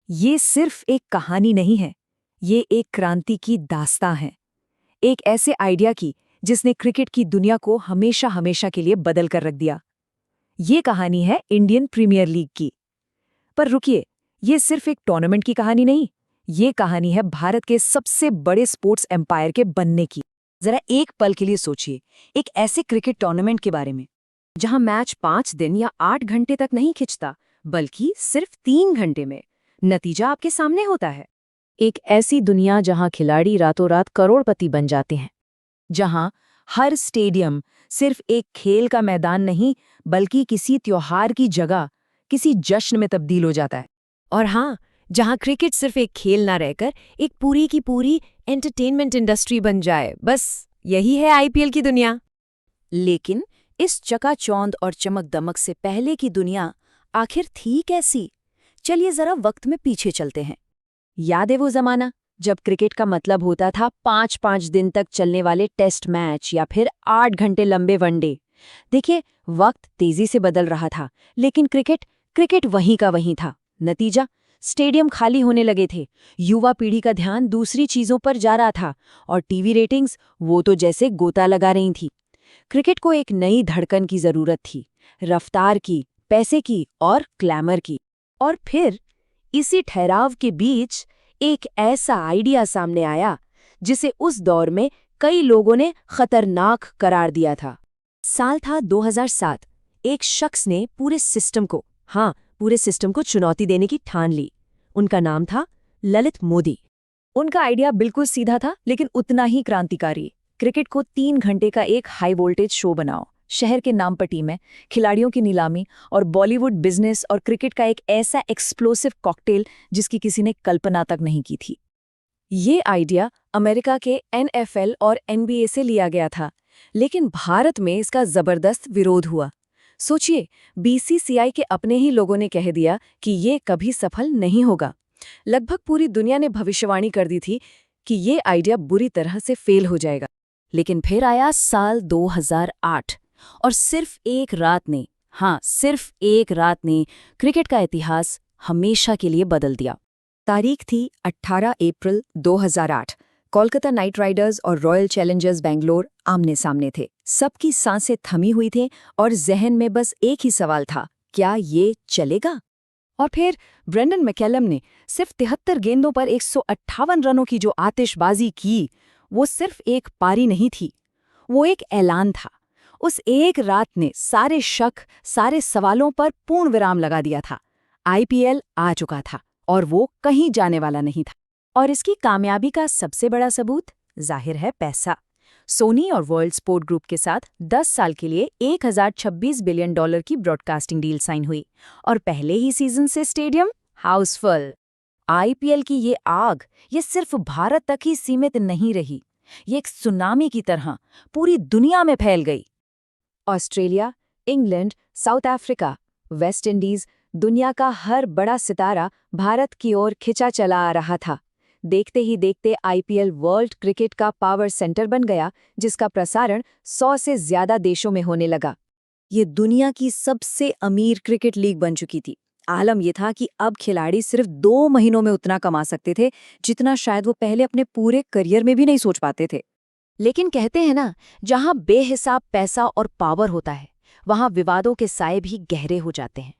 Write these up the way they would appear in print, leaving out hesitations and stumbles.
ये सिर्फ एक कहानी नहीं है, ये एक क्रांति की दास्तां है। एक ऐसे आइडिया की जिसने क्रिकेट की दुनिया को हमेशा हमेशा के लिए बदल कर रख दिया। ये कहानी है इंडियन प्रीमियर लीग की। पर रुकिए, ये सिर्फ एक टूर्नामेंट की कहानी नहीं, ये कहानी है भारत के सबसे बड़े स्पोर्ट्स एम्पायर के बनने की। जरा एक पल के लिए सोचिए, एक ऐसे क्रिकेट टूर्नामेंट के बारे में जहां मैच 5 दिन या 8 घंटे तक नहीं खिंचता, बल्कि सिर्फ 3 घंटे में नतीजा आपके सामने होता है। एक ऐसी दुनिया जहां खिलाड़ी रातों रात करोड़पति बन जाते हैं, जहां हर स्टेडियम सिर्फ एक खेल का मैदान नहीं, बल्कि किसी त्योहार की जगह, किसी जश्न में तब्दील हो जाता है। और हाँ, जहां क्रिकेट सिर्फ एक खेल ना रहकर एक पूरी की पूरी एंटरटेनमेंट इंडस्ट्री बन जाए। बस यही है आईपीएल की दुनिया। लेकिन इस चकाचौंध और चमक दमक से पहले की दुनिया आखिर थी कैसी? चलिए जरा वक्त में पीछे चलते हैं। याद है वो जमाना जब क्रिकेट का मतलब होता था 5-5 दिन तक चलने वाले टेस्ट मैच या फिर 8 घंटे लंबे वनडे। देखिए, वक्त तेजी से बदल रहा था, लेकिन क्रिकेट वहीं का वहीं था। नतीजा, स्टेडियम खाली होने लगे थे, युवा पीढ़ी का ध्यान दूसरी चीजों पर जा रहा था, और टीवी रेटिंग्स वो तो जैसे गोता लगा रही थी। क्रिकेट को एक नई धड़कन की जरूरत थी, रफ्तार की, पैसे की और ग्लैमर की। और फिर इसी ठहराव के बीच एक ऐसा आइडिया सामने आया जिसे उस दौर में कई लोगों ने खतरनाक करार दिया था। साल था 2007। एक शख्स ने पूरे सिस्टम को चुनौती देने की ठान ली। उनका नाम था ललित मोदी। उनका आइडिया बिल्कुल सीधा था, लेकिन उतना ही क्रांतिकारी। क्रिकेट को 3 घंटे का एक हाई वोल्टेज शो बनाओ, शहर के नाम पर टीमें, खिलाड़ियों की नीलामी और बॉलीवुड बिजनेस और क्रिकेट का एक ऐसा एक्सप्लोसिव कॉकटेल जिसकी किसी ने कल्पना तक नहीं की थी। ये आइडिया अमेरिका के NFL और NBA से लिया गया था, लेकिन भारत में इसका जबरदस्त विरोध हुआ। सोचिए, BCCI के अपने ही लोगों ने कह दिया कि ये कभी सफल नहीं होगा। लगभग पूरी दुनिया ने भविष्यवाणी कर दी थी कि ये आइडिया बुरी तरह से फेल हो जाएगा। लेकिन फिर आया साल 2008 और सिर्फ एक रात ने क्रिकेट का इतिहास हमेशा के लिए बदल दिया। तारीख थी 18 अप्रैल 2008। कोलकाता नाइट राइडर्स और रॉयल चैलेंजर्स बेंगलोर आमने सामने थे। सबकी सांसें थमी हुई थीं और जहन में बस एक ही सवाल था, क्या ये चलेगा? और फिर ब्रेंडन मैकलम ने सिर्फ 73 गेंदों पर 158 रनों की जो आतिशबाजी की, वो सिर्फ एक पारी नहीं थी, वो एक ऐलान था। उस एक रात ने सारे शक, सारे सवालों पर पूर्ण विराम लगा दिया था। आईपीएल आ चुका था और वो कहीं जाने वाला नहीं था। और इसकी कामयाबी का सबसे बड़ा सबूत जाहिर है पैसा। सोनी और वर्ल्ड स्पोर्ट ग्रुप के साथ 10 साल के लिए $1026 बिलियन की ब्रॉडकास्टिंग डील साइन हुई, और पहले ही सीजन से स्टेडियम हाउसफुल। आईपीएल की ये आग ये सिर्फ भारत तक ही सीमित नहीं रही, ये एक सुनामी की तरह पूरी दुनिया में फैल गई। Australia, England, south Africa, West Indies, दुनिया का हर बड़ा सितारा भारत की ओर खिंचा चला आ रहा था। देखते ही देखते आईपीएल वर्ल्ड क्रिकेट का पावर सेंटर बन गया, जिसका प्रसारण 100 से ज्यादा देशों में होने लगा। ये दुनिया की सबसे अमीर क्रिकेट लीग बन चुकी थी। आलम ये था कि अब खिलाड़ी सिर्फ 2 महीनों में उतना कमा सकते थे जितना शायद वो पहले अपने पूरे करियर में भी नहीं सोच पाते थे। लेकिन कहते हैं ना, जहां बेहिसाब पैसा और पावर होता है, वहां विवादों के साए भी गहरे हो जाते हैं।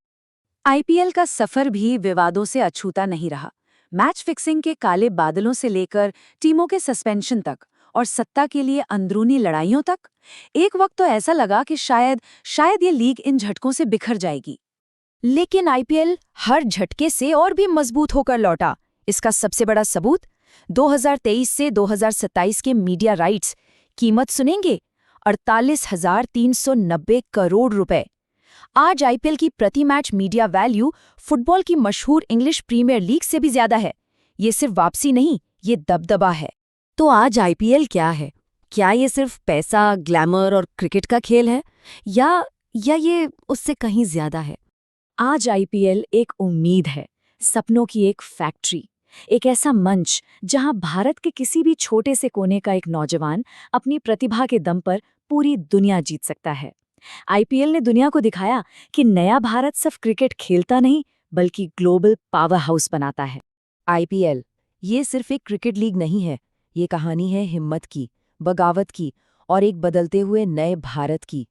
आईपीएल का सफर भी विवादों से अछूता नहीं रहा। मैच फिक्सिंग के काले बादलों से लेकर टीमों के सस्पेंशन तक और सत्ता के लिए अंदरूनी लड़ाइयों तक, एक वक्त तो ऐसा लगा कि शायद ये लीग इन झटकों से बिखर जाएगी। लेकिन आईपीएल हर झटके से और भी मजबूत होकर लौटा। इसका सबसे बड़ा सबूत 2023 से 2027 के मीडिया राइट्स। कीमत सुनेंगे, 48,390 करोड़ रुपए। आज आईपीएल की प्रति मैच मीडिया वैल्यू फुटबॉल की मशहूर इंग्लिश प्रीमियर लीग से भी ज्यादा है। ये सिर्फ वापसी नहीं, ये दबदबा है। तो आज आईपीएल क्या है? क्या ये सिर्फ पैसा, ग्लैमर और क्रिकेट का खेल है, या ये उससे कहीं ज्यादा है? आज आईपीएल एक उम्मीद है, सपनों की एक फैक्ट्री, एक ऐसा मंच जहां भारत के किसी भी छोटे से कोने का एक नौजवान अपनी प्रतिभा के दम पर पूरी दुनिया जीत सकता है। आईपीएल ने दुनिया को दिखाया कि नया भारत सिर्फ क्रिकेट खेलता नहीं, बल्कि ग्लोबल पावर हाउस बनाता है। आईपीएल ये सिर्फ एक क्रिकेट लीग नहीं है, ये कहानी है हिम्मत की, बगावत की और एक बदलते हुए नए भारत की।